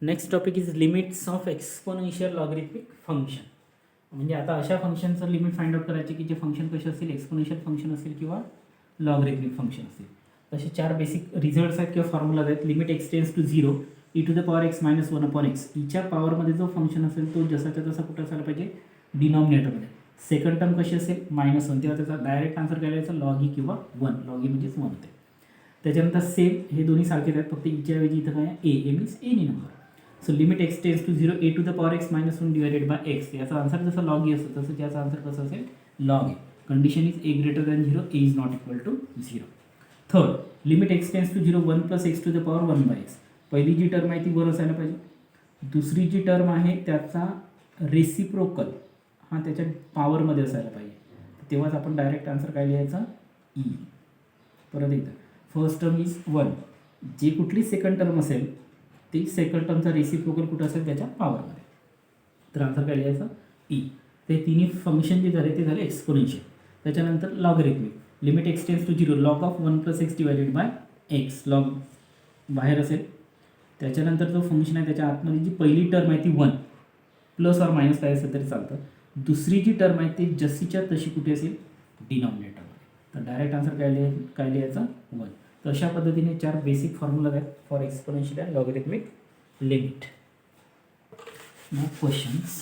Next topic is limits of exponential logarithmic function. म्हणजे आता अशा फंक्शनचं लिमिट फाइंड आउट करायचे की जे फंक्शन कसे असतील, एक्सपोनेन्शियल फंक्शन असेल किंवा लॉगरिथमिक फंक्शन असेल. तसे चार बेसिक रिझल्ट्स आहेत किंवा फॉर्म्युलाज आहेत. Limit x tends to 0 e to the power x minus 1 upon x. ईच्या पॉवरमध्ये जो फंक्शन असेल तो जसाच्या तसा कुठं असायला पाहिजे, डिनॉमिनेटरमध्ये. सेकंड टर्म कशी असेल, -1, तेव्हा त्याचा डायरेक्ट आन्सर काय लिहायचा, लॉग ई किंवा 1. लॉग ई म्हणजेच 1 होते. त्याच्यानंतर सेम हे दोन्ही सारखेच आहेत, फक्त ईच्या ऐवजी इथं काय आहे, A means any number. So limit x tends to 0 A to the power x minus 1 divided by X. याचा आन्सर जसं लॉग ई असतं तसं त्याचा आन्सर कसं असेल, log A. Condition is A greater than 0, A is not equal to 0. Third, limit x tends to 0 1 plus X to the power 1 by X. पहिली जी term आहे ती वर असायला पाहिजे. दुसरी जी टर्म आहे त्याचा रेसिप्रोकल हा त्याच्या पॉवरमध्ये असायला पाहिजे. तेव्हाच आपण डायरेक्ट आन्सर काय लिहायचा, ई. परत एकदा, फर्स्ट टर्म इज 1. जी कुठली सेकंड टर्म असेल ती सेकंड टर्मचा रेसिप्रोकल कुठं असेल, त्याच्या पॉवरमध्ये. तर आन्सर काय लिहायचा, ई. ते तिन्ही फंक्शन जे झाले ते झाले एक्सपोनेन्शियल. त्याच्यानंतर logarithmic. Limit x tends to 0 log of 1 plus x divided by x. Log बाहेर असेल. त्याच्यानंतर जो फंक्शन आहे त्याच्या आतमध्ये जी पहिली टर्म आहे ती 1 प्लस ऑर मायनस काय असेल तरी चालतं. दुसरी जी टर्म आहे ती जशीच्या तशी कुठे असेल, डिनॉमिनेटरमध्ये. तर डायरेक्ट आन्सर काय लिहायचा, 1. तर अशा पद्धतीने चार बेसिक फॉर्म्युला आहेत for exponential and logarithmic limit. Now questions.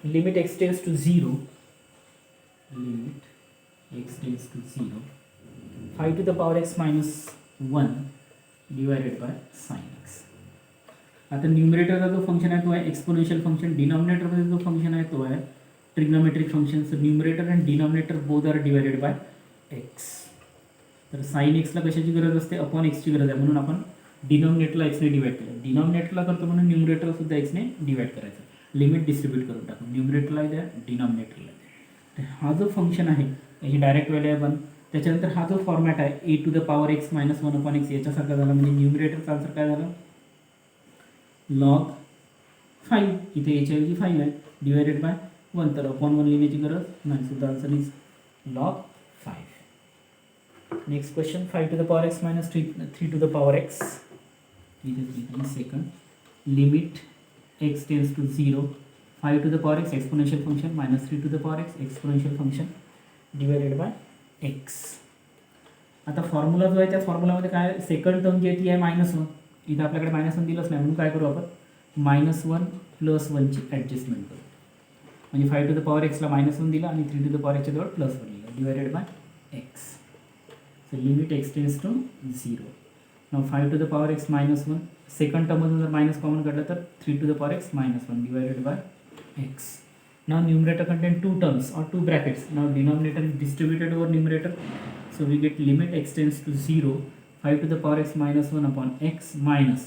Limit x tends to 0, limit x tends to 0 5 to the power x minus 1 divided by sine x. आता न्यूमरेटरचा जो फंक्शन आहे तो आहे एक्सपोनेन्शियल फंक्शन. डिनॉमिनेटरमध्ये जो फंक्शन आहे तो आहे trigonometric function. So numerator and denominator both are divided by x. तर साइन एक्सला कशाची गरज असते, अपॉन एक्सची गरज आहे, म्हणून आपण डिनॉमिनेटरला एक्सने डिवाइड केलं. डिनॉमिनेटरला करतो म्हणून न्यूमरेटरला सुद्धा एक्सने डिवाइड करायचं. लिमिट डिस्ट्रीब्यूट करून टाकू, न्यूमरेटरला द्या, डिनॉमिनेटरला द्या. तर हा जो फंक्शन आहे ही डायरेक्ट व्हॅल्यू आहे 1. त्याच्यानंतर हा जो फॉर्मॅट आहे A to the power x minus 1 upon X याच्यासारखा झाला. म्हणजे न्यूमरेटरचा आन्सर काय झाला, लॉग 5. इथे याच्या ऐवजी 5 आहे, डिवायडेड बाय 1. तर अपॉन 1 लिहिण्याची गरज नाही, सुद्धा answer is log 5. Next question, 5 to the power x minus 3 to the power x. इथे second, limit x tends to 0 5 to the power x exponential function minus 3 to the power x exponential function divided by x. आता formula जो आहे त्या फॉर्म्युलामध्ये काय, second term जी आहे ती आहे -1. इथं आपल्याकडे -1 दिलंच नाही, म्हणून काय करू आपण, -1 प्लस 1ची ॲडजस्टमेंट करू. म्हणजे 5 टू द पॉवर एक्सला -1 दिला आणि 3 टू द पॉवर एक्सच्या जवळ +1 लिहिलं, divided by x. So limit x tends to 0. Now 5 to the power x -1. Second टर्ममधून जर मायनस कॉमन काढलं तर 3 to the power x -1 divided by x. Now numerator contain 2 terms or 2 brackets. Now denominator is distributed over numerator. So we get limit x tends to 0 5 to the power x minus 1 upon x minus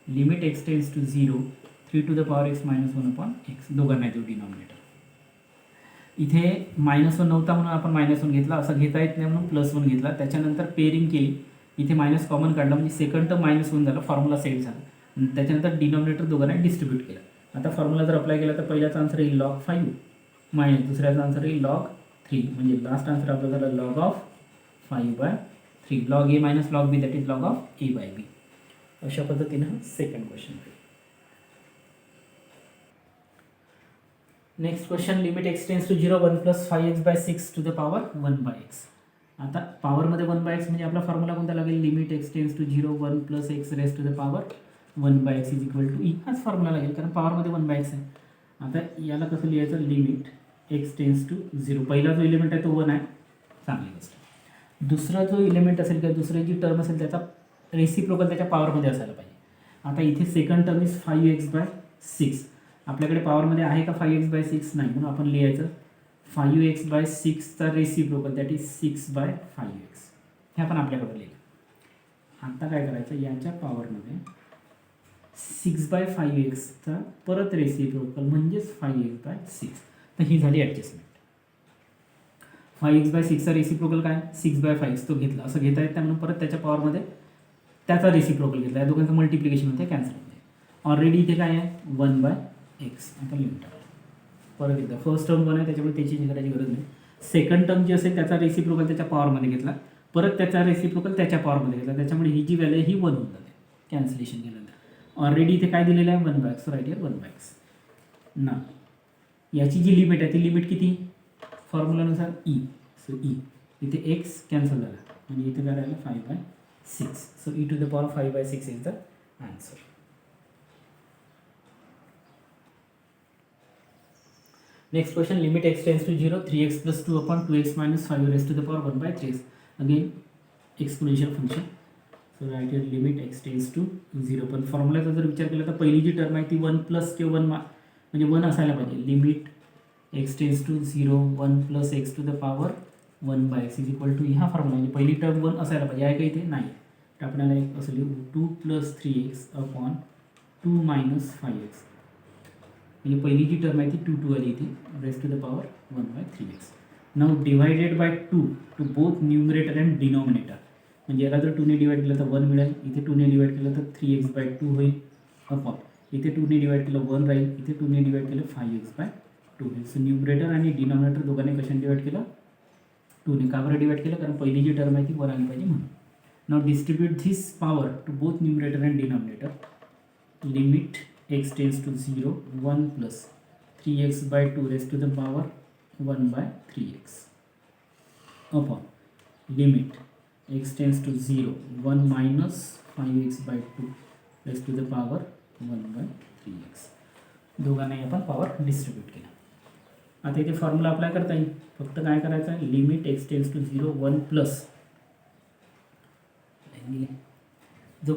limit x tends to 0 3 to the power x minus 1 upon x. दोघांना येतो denominator. इथे -1 नव्हता म्हणून आपण -1 घेतला, असं घेता येत नाही म्हणून +1 घेतला. त्याच्यानंतर पेरिंग केली, इथे मायनस कॉमन काढला म्हणजे सेकंड टर्म -1 झालं, फॉर्म्युला सेट झाला. त्याच्यानंतर डिनॉमिनेटर दोघांना डिस्ट्रीब्यूट केला. आता फॉर्म्युला जर अप्लाय केला तर पहिल्याचा आन्सर येईल लॉग 5 मायनस दुसऱ्याचा आन्सर येईल लॉग 3. म्हणजे लास्ट आन्सर आपला झाला log of 5/3. Log a minus log b that is log of a by b. अशा पद्धतीनं second question. Next question, limit x tends to 0 1 plus 5x by 6 to the power 1 by x. आता पॉवरमध्ये 1 by x म्हणजे आपला formula कोणता लागेल, limit x tends to 0 1 plus x raise to the power 1 by x is equal to e. हाच formula लागेल कारण पॉवरमध्ये 1 बाय एक्स आहे. आता याला कसं लिहायचं, लिमिट एक्स टेन्स टू 0. पहिला जो इलिमेंट आहे तो 1 आहे, चांगली गोष्ट. दुसरा जो इलिमेंट असेल किंवा दुसरी जी टर्म असेल त्याचा रेसिप्रोकल त्याच्या पॉवरमध्ये असायला पाहिजे. आता इथे second term is 5x by 6. आपल्याकडे पॉवरमध्ये आहे का 5x बाय 6, नाही, म्हणून आपण लिहायचं 5x बाय 6चा रेसिप्रोकल दॅट इज 6/5x. हे आपण आपल्याकडे लिहिलं. आता काय करायचं, याच्या पॉवरमध्ये 6/5xचा परत रेसिप्रोकल म्हणजेच 5x/6. तर ही झाली ॲडजस्टमेंट. 5x/6चा रेसिप्रोकल काय, 6/5 तो घेतला, असं घेता येत नाही म्हणून परत त्याच्या पॉवरमध्ये त्याचा रेसिप्रोकल घेतला. या दोघांचं मल्टिप्लिकेशन होते, कॅन्सल होते. ऑलरेडी इथे काय आहे 1/x. आता लिहून टाका. परत एकदा फर्स्ट टर्म 1 आहे त्याच्यामुळे त्याची चेंज करायची गरज नाही. सेकंड टर्म जी असेल त्याचा रेसिप्रोकल त्याच्या पॉवरमध्ये घेतला, परत त्याचा रेसिप्रोकल त्याच्या पॉवरमध्ये घेतला, त्याच्यामुळे ही जी व्हॅल्यू ही 1 होऊन जाते कॅन्सलेशन केल्यानंतर. ऑलरेडी इथे काय दिलेलं आहे 1/x, so right here 1/x. ना याची जी लिमिट आहे ती लिमिट किती फॉर्म्युलानुसार ई, सो ई इथे एक्स कॅन्सल झाला आणि इथे काय राहिलं 5/6, so e⁴ 5/6 is the answer. Next question, limit x tends to 0, 3x plus 2 upon 2x minus 5 raised to the power 1/3. Again, exponential function. So write here limit x tends to 0. पण फॉर्म्युलाचा जर विचार केला तर पहिली जी टर्म आहे ती 1 plus किंवा 1 म्हणजे 1 असायला पाहिजे. Limit x tends to 0, 1 plus x to the power 1/x is equal to ह्या फॉर्म्युला म्हणजे पहिली टर्म 1 असायला पाहिजे. आहे का इथे नाही, तर आपल्याला एक असं लिहू 2 plus 3x upon 2 minus 5x. म्हणजे पहिली जी टर्म आहे ती 2 आली इथे raise to the power 1/3x. Now divided by 2 to both numerator and denominator. म्हणजे याला जर 2 ने डिवाइड केलं तर 1 मिळेल, इथे 2 ने डिवाइड केलं तर 3x/2 होईल अपॉन इथे 2 ने डिवाइड केलं 1 राहील, इथे 2 ने डिवाइड केलं 5x/2 होईल. सो न्यूमरेटर आणि डिनॉमिनेटर दोघांनी कशाने डिवाइड केलं 2 ने. का बरं डिवाइड केलं, कारण पहिली जी टर्म आहे ती 1 आली पाहिजे म्हणून. Now distribute this power to both numerator and denominator. Limit x tends to 0, 1 plus 3x/2 raised to the power 1/3x upon limit x tends to 0, 1 minus 5x/2 raised to the power 1/3x. दोघांनाही आपण power distribute केला. आता इथे formula apply करता येईल. फक्त काय करायचं आहे, limit x tends to 0, 1 plus जो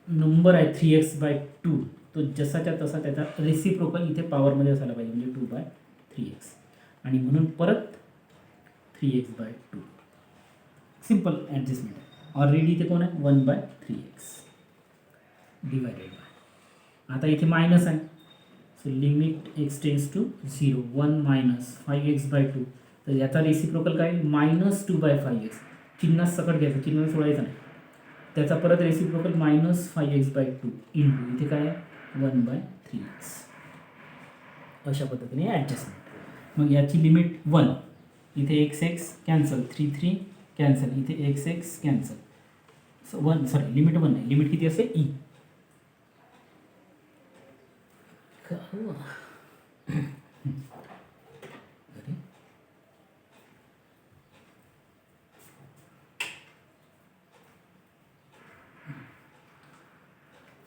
नंबर आहे 3x/2 तो जसाच्या तसा त्याचा रेसिप्रोकल इथे पॉवरमध्ये असायला पाहिजे म्हणजे 2/3x आणि म्हणून परत 3x/2. सिम्पल ॲडजस्टमेंट आहे. ऑलरेडी इथे कोण आहे 1/3x डिवायडेड बाय, आता इथे मायनस आहे, so limit x tends to 0, 1 minus 5x/2. तर याचा रेसिप्रोकल काय -2/5x. चिन्ह सकट घ्यायचं, चिन्ह सोडायचं नाही. त्याचा परत रेसिप्रोकल -5x/2 इंटू इथे काय आहे 1/3x. अशा पद्धतीने ॲडजस्टमेंट. मग याची लिमिट 1, इथे x कॅन्सल, 3 कॅन्सल, इथे x cancel. So 1 sorry limit 1 नाही, लिमिट किती असते ई.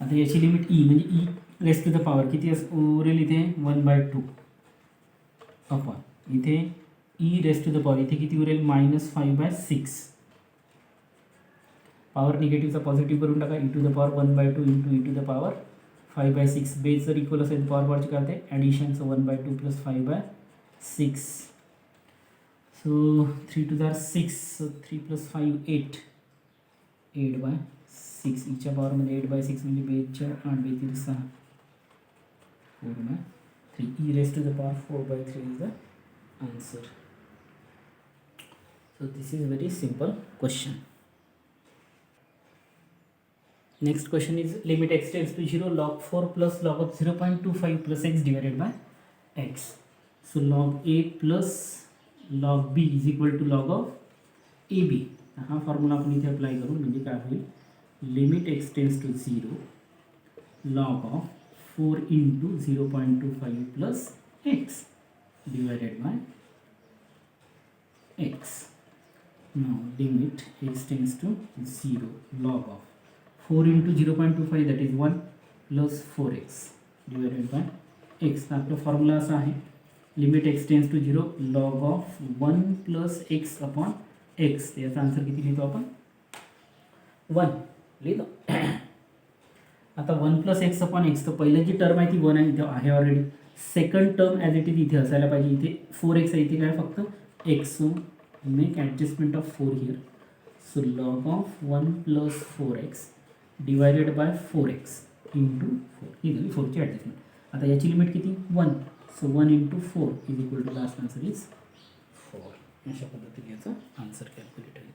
आता याची लिमिट ई म्हणजे e raise to the power किती उरेल इथे 1/2 अपॉन इथे e raise to the power इथे किती उरेल -5/6. पॉवर निगेटिव्हचा पॉझिटिव्ह करून टाका, e⁴ 1/2 इंटू e⁴ 5/6. बेस जर इक्वल असेल तर पॉवर पॉवरची करते ॲडिशनचं 1/2 प्लस 5/6. सो 3 to the 6, 3 + 5 8, 8/6 ईच्या पॉवरमध्ये 8/6 म्हणजे 2 8 2 6 4/3 e raised to the power 4/3 is the answer. So this is very simple question. Next question is limit x tends to 0, log 4 plus log of 0.25 plus x divided by x. So log a plus log b is equal to log of ab. हा formula आपण इथे apply करू म्हणजे काय होईल, limit x tends to 0, log of 4 into 0.25 plus x divided by x. Now limit x tends to 0, log of 4 into 0.25 that is 1 plus 4x divided by x. आपला formula असा आहे, limit x tends to 0, log of 1 plus x upon x. याचा answer किती लिहितो आपण 1 लिहितो. आता 1 plus x upon x, तर पहिली जी टर्म आहे ती 1 आहे, इथे आहे already. Second term as it is इथे असायला पाहिजे, इथे 4x आहे, इथे काय फक्त x. So make adjustment of 4 here. So log of 1 plus 4x divided by 4x into 4 ही झाली 4ची ॲडजस्टमेंट. आता याची लिमिट किती 1, so 1 into 4 is equal to last answer is 4. अशा पद्धतीने याचा आन्सर कॅल्क्युलेट होईल.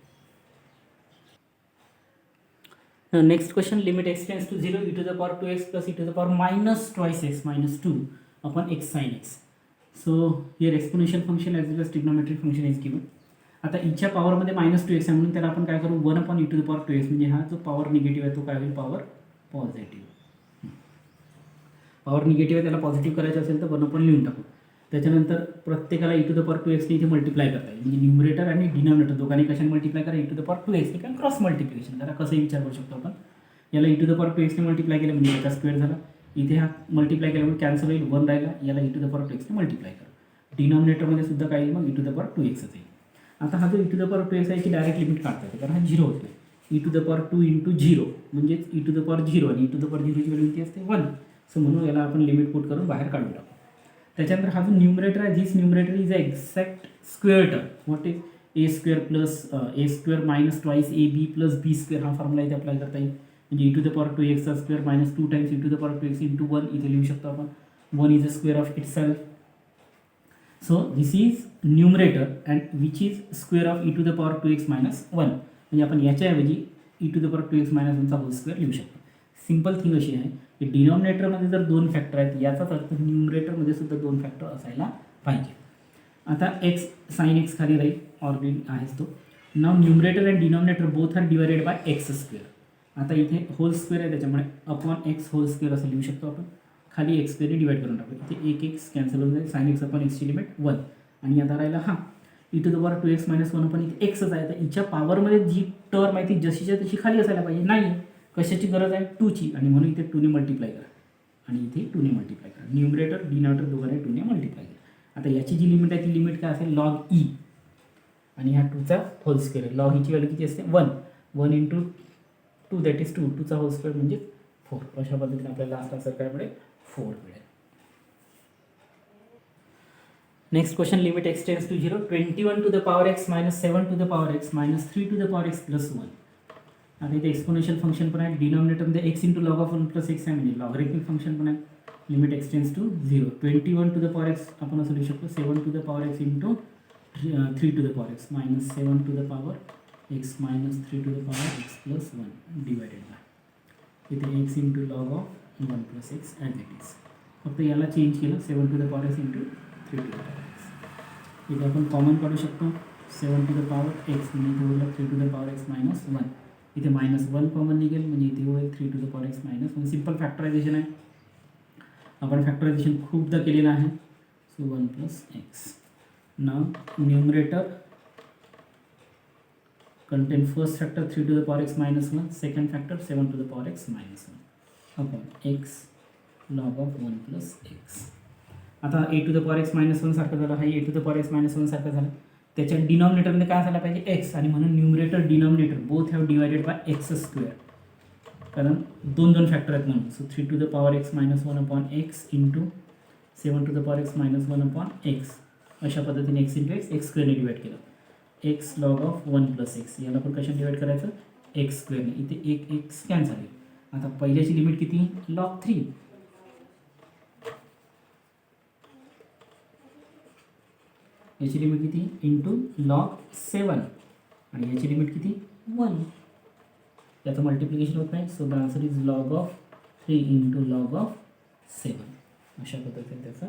Now next question, limit x tends to 0, e⁴ 2x plus e⁴ -2x minus 2 upon x sin x. So here exponential function as well as trigonometric function is given. आता इच्या पॉवरमध्ये -2x आहे म्हणून त्याला आपण काय करू 1/e⁻²x म्हणजे हा जो पॉवर निगेटिव्ह आहे तो काय होईल पॉवर पॉझिटिव्ह. पॉवर निगेटिव्ह आहे त्याला पॉझिटिव्ह करायचं असेल तर 1 लिहून टाकू. त्याच्यानंतर प्रत्येकाला e⁻²x ने इथे मल्टिप्लाय करता येईल म्हणजे न्यूमरेटर आणि डिनॉमिनेटर दोघांनी कशाने मल्टिप्लाय करा e⁻²x किंवा क्रॉस मल्टिप्लिकेशन करा कसंही विचार करू शकतो आपण. याला e⁻²x ने मल्टिप्लाय केलं म्हणजे याचा स्क्वेअर झाला. इथे हा मल्टिप्लाय केल्यामुळे कॅन्सल होईल 1 राहिला. याला e⁻²x ने मल्टिप्लाय करा. डिनॉमिनेटरमध्ये सुद्धा काय येईल मग e⁻²x येईल. आता हा जो e⁻² आहे की डायरेक्ट लिमिट काढता येते कारण हा 0 होत नाही. e⁻² × 0 म्हणजेच e⁻0 आणि e⁻0ची व्हॅल्यू किती असते 1. सो म्हणून याला आपण लिमिट पुट करून बाहेर काढून टाकू. त्याच्यानंतर हा जो न्यूमरेटर आहे this numerator is a exact square term. What is a² + a² - twice ab + b² हा फॉर्म्युला इथे अप्लाय करता येईल. म्हणजे e⁻²x² - 2 टाइम्स e⁻²x × 1 इथे लिहू शकतो आपण. 1 is a square of itself. So this is numerator and which is square of e⁻²x - 1 म्हणजे आपण याच्याऐवजी e⁻²x - 1चा होल स्क्वेअर लिहू शकतो. सिंपल थिंग अशी आहे की डिनॉमिनेटरमध्ये जर 2 फॅक्टर आहेत याचाच अर्थ न्यूमरेटरमध्ये सुद्धा 2 फॅक्टर असायला पाहिजे. आता x sin x खाली राहील ऑलरेडी आहेच तो. नाव numerator and denominator both are divided by x². आता इथे होल स्क्वेअर आहे त्याच्यामुळे अपॉन x होल स्क्वेअर असं लिहू शकतो आपण. खाली x² ने डिवाइड करून टाकू. इथे एक x कॅन्सल होऊन जाईल. sin x अपॉन x ची लिमिट 1 आणि आता राहिला हा e⁻²x - 1 पण इथे xच आहे. तर हिच्या पॉवरमध्ये जी टर्म आहे ती जशीच्या तशी खाली असायला पाहिजे. नाही कशाची गरज आहे 2ची आणि म्हणून इथे 2 ने मल्टिप्लाय करा आणि इथे 2 ने मल्टिप्लाय करा. न्यूमरेटर डिनॉमिनेटर दोघांनी 2 ने मल्टिप्लाय करा. आता याची जी लिमिट आहे ती लिमिट काय असेल log e आणि ह्या 2चा होल स्क्वेअर आहे. log ईची व्हॅल्यू किती असते 1. 1 × 2 दॅट इज 2. 2चा होल स्क्वेअर म्हणजे 4. अशा पद्धतीने आपल्याला लास्ट आन्सर काय मिळेल 4 मिळेल. Next question limit x tends to 0 21⁻x - 7⁻x - 3⁻x + 1. आता इथे एक्सपोनेन्शियल फंक्शन पण आहे. डिनॉमिनेटरमध्ये x × log of 1 + x आहे म्हणजे लॉगरिथमिक फंक्शन पण आहे. Limit x tends to 0. 21⁻x आपण असं लिहू शकतो 7⁻x × 3⁻x - 7⁻x - 3⁻x + 1 divided bye इथे x × log of 1 + x as it is. फक्त याला चेंज केलं 7⁻x × 3⁻x. इथे आपण कॉमन काढू शकतो 7⁻x म्हणजे इथे होईल 3⁻x - 1. इथे -1 कॉमन निघेल म्हणजे इथे होईल 3⁻x - 1. सिम्पल फॅक्टरायझेशन आहे. आपण फॅक्टरायझेशन खूपदा केलेलं आहे. So 1 + x. Now numerator contain first factor 3⁻x - 1, second factor 7⁻x - 1 upon x log of 1 + x. आता a⁻x - 1 सारखं झालं. हा a⁻x - 1 सारखं झालं. त्याच्या डिनॉमिनेटरमध्ये काय असायला पाहिजे x आणि म्हणून numerator denominator both have divided by x². कारण 2 फॅक्टर आहेत म्हणून. So 3⁻x - 1 upon x × 7⁻x - 1 upon x अशा पद्धतीने x × x² ने डिवाइड केलं. x log of 1 + x याला पण कशाने डिवाइड करायचं x² ने. इथे एक x कॅन्सल झाली. आता पहिल्याची लिमिट किती log 3. याची लिमिट किती × log 7 आणि याची लिमिट किती 1. याचं मल्टिप्लिकेशन होत नाही. So the answer is log of 3 × log of 7. अशा पद्धतीने त्याचा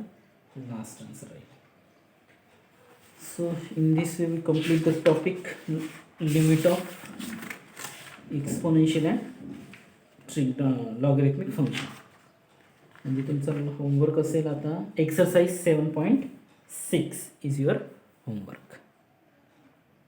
लास्ट आन्सर आहे. So in this way we complete the topic limit of exponential and logarithmic function. म्हणजे तुमचा होमवर्क असेल आता एक्सरसाइज 7.6 is your homework.